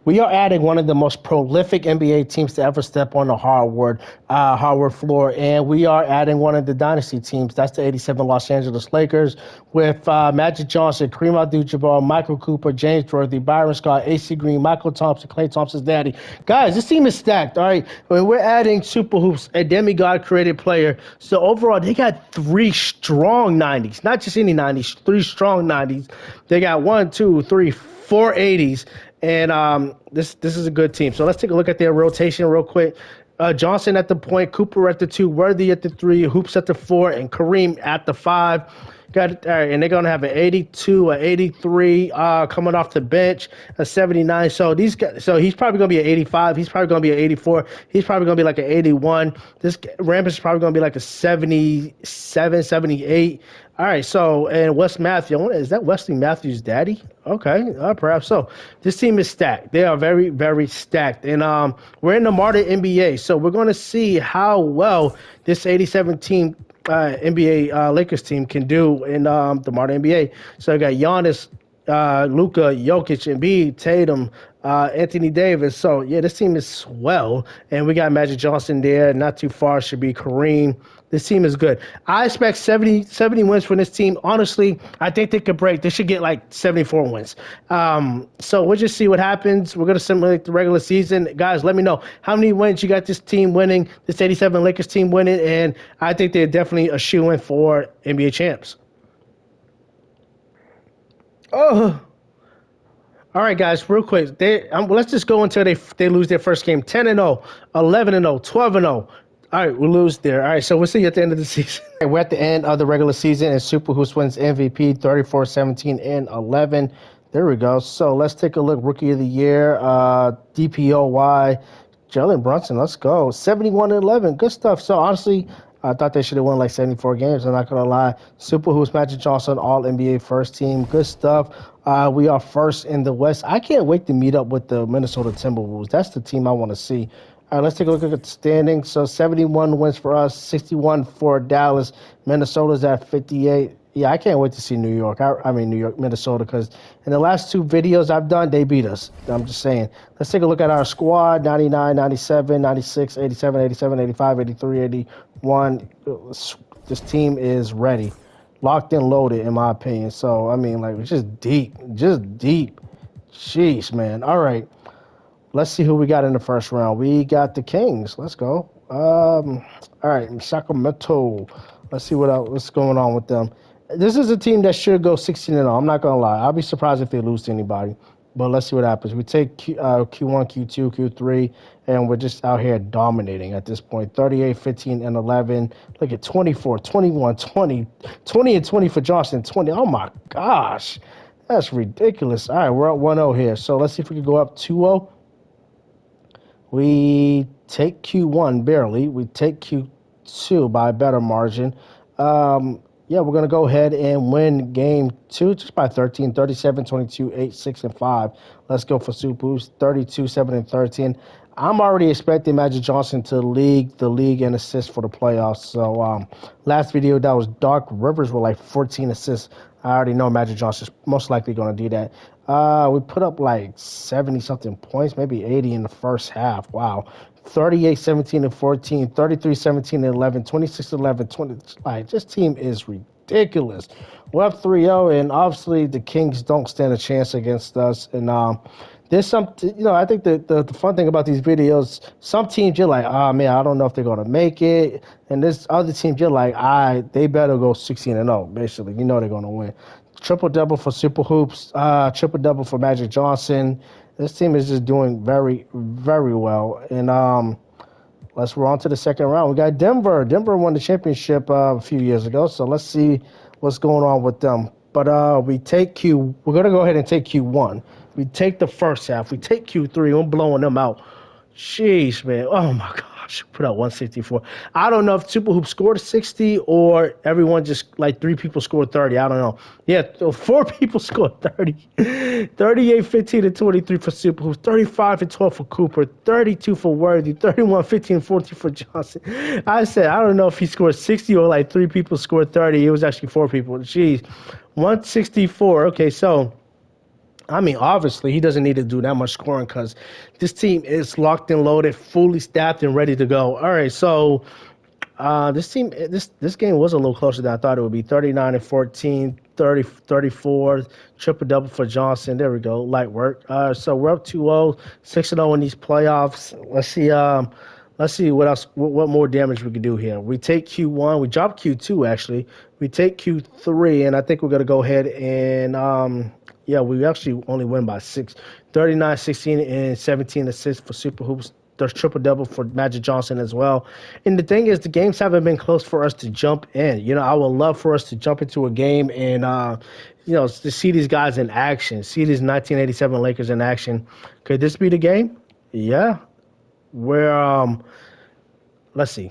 We are adding one of the most prolific NBA teams to ever step on the hardwood floor, and we are adding one of the dynasty teams. That's the '87 Los Angeles Lakers with Magic Johnson, Kareem Abdul-Jabbar, Michael Cooper, James Worthy, Byron Scott, AC Green, Michael Thompson, Klay Thompson's daddy. Guys, this team is stacked. All right, when we're adding Super Hoops, a demigod created player. So overall, they got three strong '90s, not just any '90s, three strong '90s. They got 1, 2, 3, 4 '80s. And this is a good team. So let's take a look at their rotation real quick. Johnson at the point, Cooper at the 2, Worthy at the 3, Hoops at the 4, and Kareem at the 5. Got it. All right, and they're gonna have an 82, an 83 coming off the bench, a 79. So these guys, so he's probably gonna be an 85. He's probably gonna be an 84. He's probably gonna be like an 81. This Rampus is probably gonna be like a 77, 78. All right, so and Wes Matthews, is that Wesley Matthews' daddy? Okay, perhaps so. This team is stacked. They are very, very stacked, and we're in the modern NBA, so we're going to see how well this '87 team, NBA Lakers team, can do in the modern NBA. So I got Giannis, Luka, Jokic, Embiid, Tatum, Anthony Davis. So yeah, this team is swell, and we got Magic Johnson there. Not too far should be Kareem. This team is good. I expect 70 wins from this team. Honestly, I think they could break. They should get like 74 wins. So we'll just see what happens. We're going to simulate the regular season. Guys, let me know how many wins you got this team winning, this '87 Lakers team winning, and I think they're definitely a shoo-in for NBA champs. Oh. All right, guys, real quick. Let's just go until they lose their first game. 10-0, 11-0, 12-0. All right, we'll lose there. All right, so we'll see you at the end of the season. Right, we're at the end of the regular season, and Super Hoops wins MVP 34, 17, and 11. There we go. So let's take a look. Rookie of the Year, DPOY, Jalen Brunson. Let's go. 71 and 11. Good stuff. So honestly, I thought they should have won like 74 games. I'm not going to lie. Super Hoops, Magic Johnson, All NBA first team. Good stuff. We are first in the West. I can't wait to meet up with the Minnesota Timberwolves. That's the team I want to see. All right, let's take a look at the standings. So 71 wins for us, 61 for Dallas. Minnesota's at 58. Yeah, I can't wait to see New York. I mean, New York, Minnesota, because in the last two videos I've done, they beat us. I'm just saying. Let's take a look at our squad. 99, 97, 96, 87, 87, 85, 83, 81. This team is ready. Locked and loaded, in my opinion. So, I mean, like, just deep. Just deep. Jeez, man. All right. Let's see who we got in the first round. We got the Kings. Let's go. All right, Sacramento. Let's see what's going on with them. This is a team that should go 16-0. I'm not gonna lie. I'll be surprised if they lose to anybody. But let's see what happens. We take Q1, Q2, Q3, and we're just out here dominating at this point. 38, 15, and 11. Look at 24, 21, 20, 20 and 20 for Johnson. 20. Oh my gosh, that's ridiculous. All right, we're at 1-0 here. So let's see if we can go up 2-0. We take Q1 barely. We take Q2 by a better margin. Yeah, we're going to go ahead and win game 2 just by 13, 37, 22, 8, 6, and 5. Let's go for Super Hoops, 32, 7, and 13. I'm already expecting Magic Johnson to lead the league in assists for the playoffs. So last video, that was Doc Rivers with like 14 assists. I already know Magic Johnson's most likely going to do that. We put up like 70-something points, maybe 80 in the first half. Wow. 38, 17, and 14, 33, 17, and 11, 26, 11, 20. Like, this team is ridiculous. We're up 3-0, and obviously the Kings don't stand a chance against us. And there's some, I think the fun thing about these videos, some teams you're like, oh, man, I don't know if they're going to make it. And this other teams you're like, they better go 16-0, basically. You know they're going to win. Triple-double for Super Hoops, triple-double for Magic Johnson. This team is just doing very, very well. And we're on to the second round. We got Denver. Denver won the championship a few years ago, so let's see what's going on with them. But we're going to go ahead and take Q1. We take the first half. We take Q3. I'm blowing them out. Jeez, man. Oh, my gosh. Put out 164. I don't know if Super Hoops scored 60 or everyone just, like, 3 people scored 30. I don't know. Yeah, so 4 people scored 30. 38, 15, and 23 for Super Hoops. 35 and 12 for Cooper. 32 for Worthy. 31, 15, and 14 for Johnson. I said, I don't know if he scored 60 or, like, 3 people scored 30. It was actually 4 people. Jeez. 164. Okay, so I mean, obviously, he doesn't need to do that much scoring because this team is locked and loaded, fully staffed, and ready to go. All right, so this game was a little closer than I thought it would be. 39-14, 34, triple double for Johnson. There we go, light work. So we're up 2-0, 6-0 in these playoffs. Let's see what else, what more damage we can do here. We take Q1, we drop Q2 actually. We take Q3, and I think we're gonna go ahead and yeah, we actually only win by 6. 39, 16, and 17 assists for Super Hoops. There's triple-double for Magic Johnson as well. And the thing is, the games haven't been close for us to jump in. You know, I would love for us to jump into a game and, you know, to see these guys in action, see these 1987 Lakers in action. Could this be the game? Yeah. Let's see.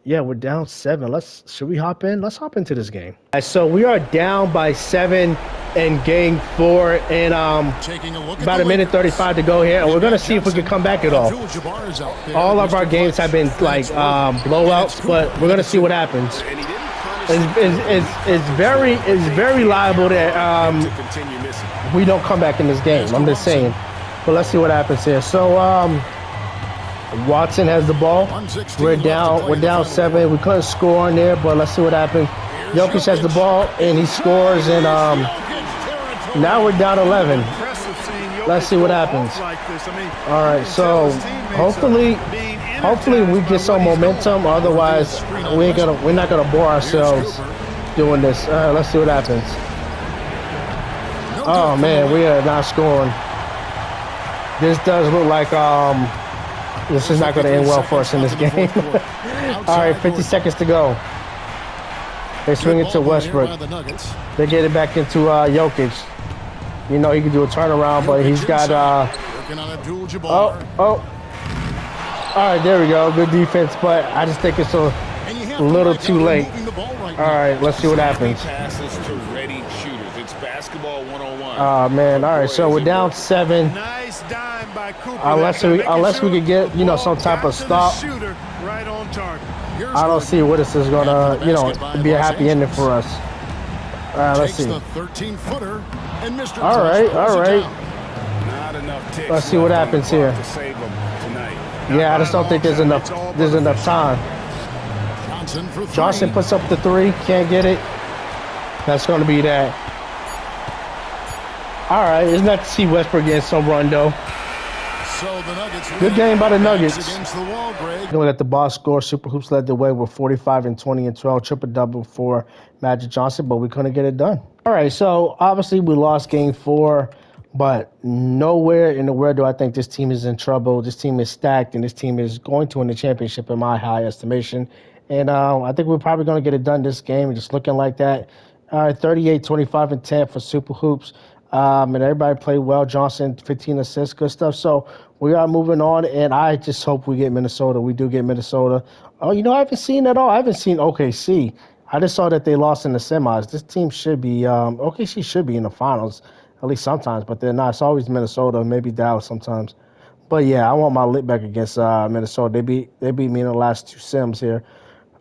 Yeah, we're down 7. Should we hop in? Let's hop into this game. So we are down by 7 in game 4, and about a minute 35 to go here, and we're gonna see if we can come back at all. All of our games have been like blowouts, but we're gonna see what happens. It's very liable that we don't come back in this game. I'm just saying, but let's see what happens here. So Watson has the ball. We're down 7. We couldn't score on there, but let's see what happens. Jokic has the ball and he scores, and now we're down 11. Let's see what happens. All right, so hopefully we get some momentum. Otherwise, we're not gonna bore ourselves doing this. All right, let's see what happens. Oh man, we are not scoring. This does look like this is not going to end well for us in this game. All right, 50 seconds to go. They swing it to Westbrook. They get it back into Jokic. You know, he can do a turnaround, but he's got oh. All right, there we go. Good defense, but I just think it's a little too late. All right, let's see what happens. Oh man, all right, so we're down 7. Unless we could get, you know, some type of stop. I don't see what this is gonna, you know, be a happy ending for us. All right, let's see. All right. Let's see what happens here. Yeah, I just don't think there's enough time. Johnson puts up the 3, can't get it. That's gonna be that. All right, it's not to see Westbrook getting some run though. Good game by the Nuggets. Looking at the box score, Super Hoops led the way with 45 and 20 and 12, triple-double for Magic Johnson, but we couldn't get it done. All right, so obviously we lost game 4, but nowhere in the world do I think this team is in trouble. This team is stacked, and this team is going to win the championship in my high estimation. And I think we're probably going to get it done this game, just looking like that. All right, 38, 25, and 10 for Super Hoops. And everybody played well. Johnson, 15 assists, good stuff. So we are moving on, and I just hope we get Minnesota. We do get Minnesota. Oh, you know, I haven't seen at all. I haven't seen OKC. I just saw that they lost in the semis. This team should be, OKC should be in the finals, at least sometimes, but they're not. It's always Minnesota, maybe Dallas sometimes. But yeah, I want my lit back against Minnesota. They beat me in the last 2 sims here.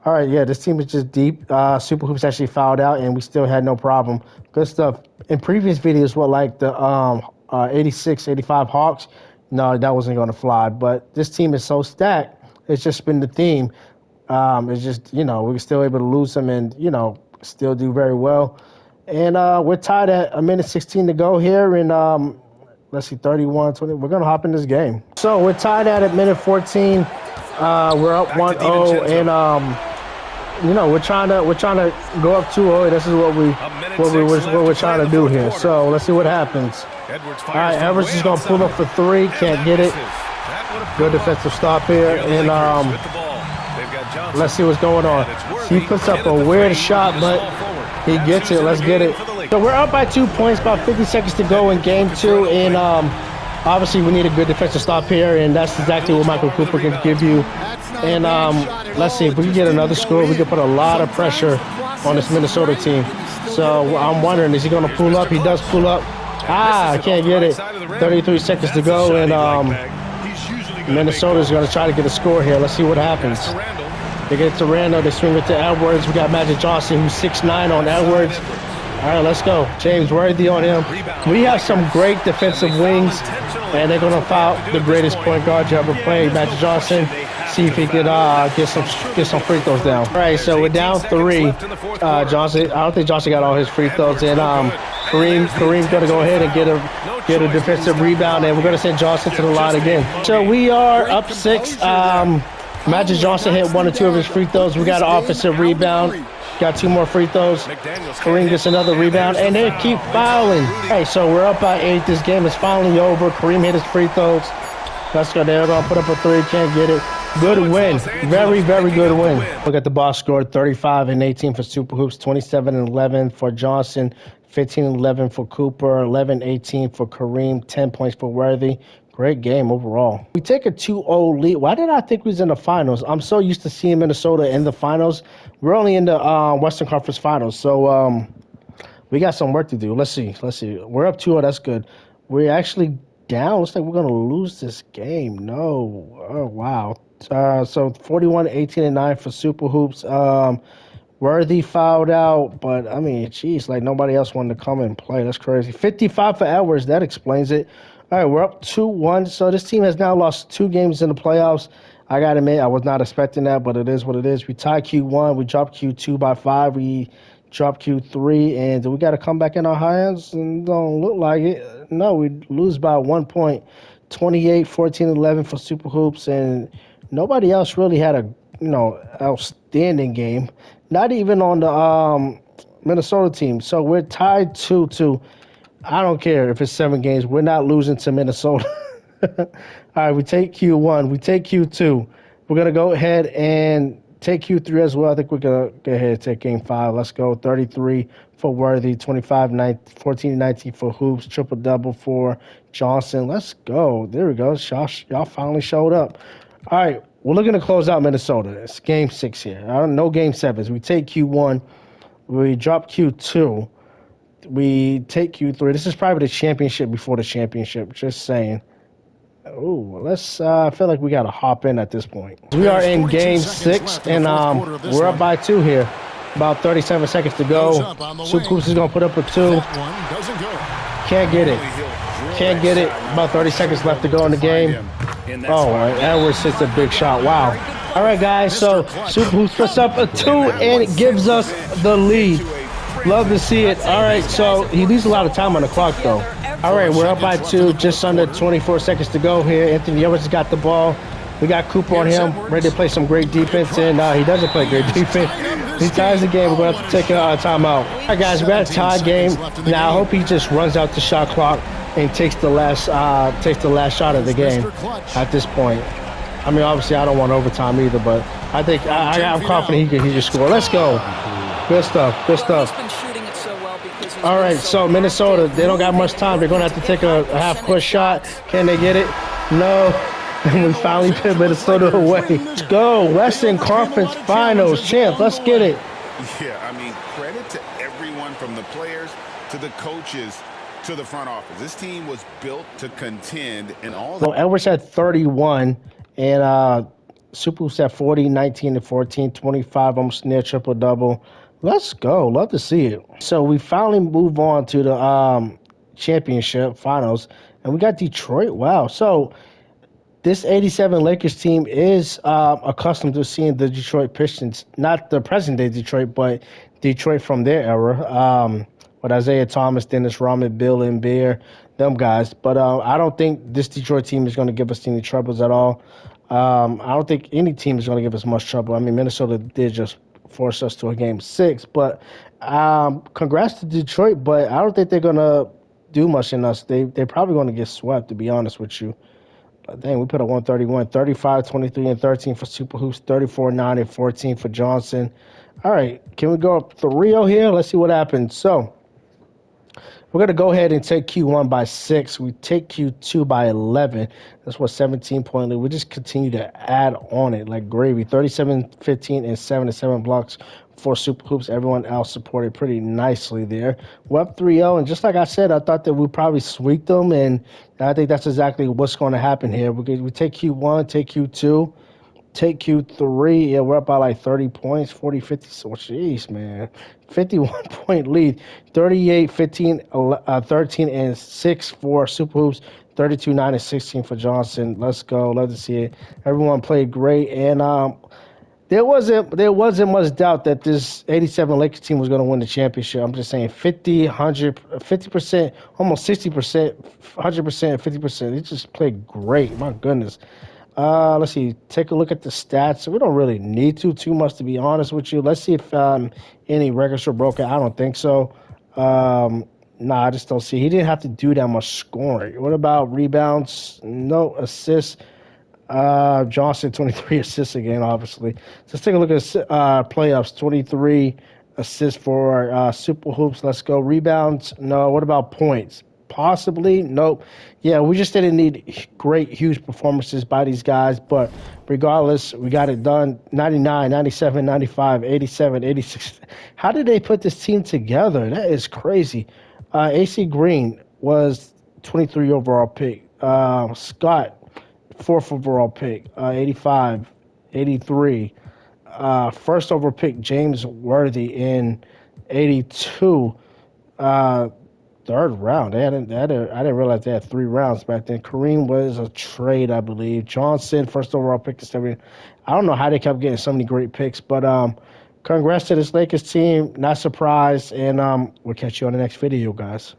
All right, yeah, this team is just deep. Super Hoops actually fouled out, and we still had no problem. Good stuff. In previous videos, like the 86, 85 Hawks, no, that wasn't going to fly. But this team is so stacked. It's just been the theme. It's just, you know, we're still able to lose them and, you know, still do very well. And we're tied at a minute 16 to go here. And let's see, 31, 20. We're going to hop in this game. So we're tied at minute 14. We're up 1-0. And, you know, we're trying to go up 2-0. This is what we're trying to do here. So let's see what happens. All right, Edwards is gonna pull up for 3. Can't get it. Good defensive stop here, and let's see what's going on. He puts up a weird shot, but he gets it. Let's get it. So we're up by 2 points. About 50 seconds to go in game 2, and obviously we need a good defensive stop here, and that's exactly what Michael Cooper can give you. And let's see if we can get another score. We can put a lot of pressure on this Minnesota team. So I'm wondering, is he going to pull up? He does pull up. I can't get it. 33 seconds to go, and Minnesota's going to try to get a score here. Let's see what happens. They get it to Randall. They swing it to Edwards. We got Magic Johnson, who's 6'9" on Edwards. All right, let's go. James Worthy on him. We have some great defensive wings, and they're going to foul the greatest point guard you ever played, Magic Johnson. See if he could get some free throws down. All right, so we're down 3. Johnson, I don't think Johnson got all his free throws, and Kareem's going to go ahead and get a defensive rebound, and we're going to send Johnson to the line again. So we are up 6. Magic Johnson hit 1 or 2 of his free throws. We got an offensive rebound. Got 2 more free throws. Kareem gets another rebound, and they keep fouling. Hey, so we're up by 8. This game is finally over. Kareem hit his free throws. Let's go. They're going to put up a 3. Can't get it. Good win. Very, very good win. Look at the box score. 35 and 18 for Super Hoops. 27 and 11 for Johnson. 15 and 11 for Cooper. 11-18 for Kareem. 10 points for Worthy. Great game overall. We take a 2-0 lead. Why did I think we was in the finals? I'm so used to seeing Minnesota in the finals. We're only in the Western Conference Finals, so we got some work to do. Let's see. We're up 2-0. That's good. We're actually down. Looks like we're going to lose this game. No. Oh, wow. So 41, 18, and 9 for Super Hoops. Worthy fouled out, but, I mean, geez, like nobody else wanted to come and play. That's crazy. 55 for Edwards. That explains it. All right, we're up 2-1. So this team has now lost 2 games in the playoffs. I got to admit, I was not expecting that, but it is what it is. We tied Q1. We dropped Q2 by 5. We dropped Q3, and we got to come back in our hands, and don't look like it. No, we lose by 1 point. 28, 14, 11 for Super Hoops, and nobody else really had a outstanding game. Not even on the Minnesota team. So we're tied 2-2. I don't care if it's 7 games. We're not losing to Minnesota. All right, we take Q1. We take Q2. We're going to go ahead and take Q3 as well. I think we're going to go ahead and take Game 5. Let's go. 33 for Worthy, 14-19 for Hoops, triple-double for Johnson. Let's go. There we go. Y'all finally showed up. All right, we're looking to close out Minnesota. It's Game 6 here. No Game 7s. We take Q1. We drop Q2. We take Q3. This is probably the championship before the championship. Just saying. Oh, let's. I feel like we got to hop in at this point. We are in Game 6, and we're up by 2 here. About 37 seconds to go. Super Hoops is going to put up a 2. Can't get it. Can't get it. About 30 seconds left to go in the game. Oh, Edwards hits a big shot. Wow. All right, guys. So Super Hoops puts up a 2 and gives us the lead. Love to see it. All right, so he leaves a lot of time on the clock, though. All right, we're up by 2, just under 24 seconds to go here. Anthony Edwards has got the ball. We got Cooper on him, ready to play some great defense, and he doesn't play great defense. He ties the game. We're going to have to take a timeout. All right, guys, we got a tie game. Now, I hope he just runs out the shot clock and takes the last shot of the game at this point. I mean, obviously, I don't want overtime either, but I think I'm confident he can score. Let's go. Good stuff. Good stuff. All right, so Minnesota, they don't got much time. They're going to have to take a half-court shot. Can they get it? No. And we finally put Minnesota away. Let's go. Western Conference Finals champ. Let's get it. Yeah, I mean, credit to everyone from the players to the coaches to the front office. This team was built to contend in all the... So Edwards had 31, and Super Hoops had 40, 19 and 14, 25, almost near triple-double. Let's go. Love to see it. So we finally move on to the championship finals, and we got Detroit. Wow. So this 87 Lakers team is accustomed to seeing the Detroit Pistons, not the present-day Detroit, but Detroit from their era, with Isaiah Thomas, Dennis Rodman, Bill Laimbeer, them guys. But I don't think this Detroit team is going to give us any troubles at all. I don't think any team is going to give us much trouble. I mean, Minnesota did just force us to a Game 6, but congrats to Detroit, but I don't think they're going to do much in us. They're probably going to get swept, to be honest with you. But dang, we put a 131, 35, 23, and 13 for Super Hoops, 34, 9, and 14 for Johnson. All right, can we go up 3-0 here? Let's see what happens. So we're going to go ahead and take Q1 by 6. We take Q2 by 11. That's what 17-point lead. We just continue to add on it like gravy. 37, 15, and 7 blocks for Super Hoops. Everyone else supported pretty nicely there. We're up 3-0, and just like I said, I thought that we'd probably sweep them, and I think that's exactly what's going to happen here. We take Q1, take Q2, Take Q3. Yeah, we're up by like 30 points, 40, 50. So, jeez, man. 51 point lead. 38, 15, 13, and 6 for Super Hoops. 32, 9, and 16 for Johnson. Let's go. Love to see it. Everyone played great. And there wasn't much doubt that this 87 Lakers team was going to win the championship. I'm just saying 50, 100, 50%, almost 60%, 100%, 50%. They just played great. My goodness. Let's see. Take a look at the stats. We don't really need to too much, to be honest with you. Let's see if any records were broken. I don't think so. Nah, I just don't see. He didn't have to do that much scoring. What about rebounds? No assists. Johnson, 23 assists again, obviously. Let's take a look at playoffs. 23 assists for Super Hoops. Let's go. Rebounds? No. What about points? Possibly. Nope. Yeah, we just didn't need great, huge performances by these guys. But regardless, we got it done. 99, 97, 95, 87, 86. How did they put this team together? That is crazy. AC Green was 23 overall pick. Scott, fourth overall pick, 85, 83. First overall pick, James Worthy in 82. Third round. I didn't realize they had 3 rounds back then. Kareem was a trade, I believe. Johnson, first overall pick to 70. I don't know how they kept getting so many great picks, but congrats to this Lakers team. Not surprised, and we'll catch you on the next video, guys.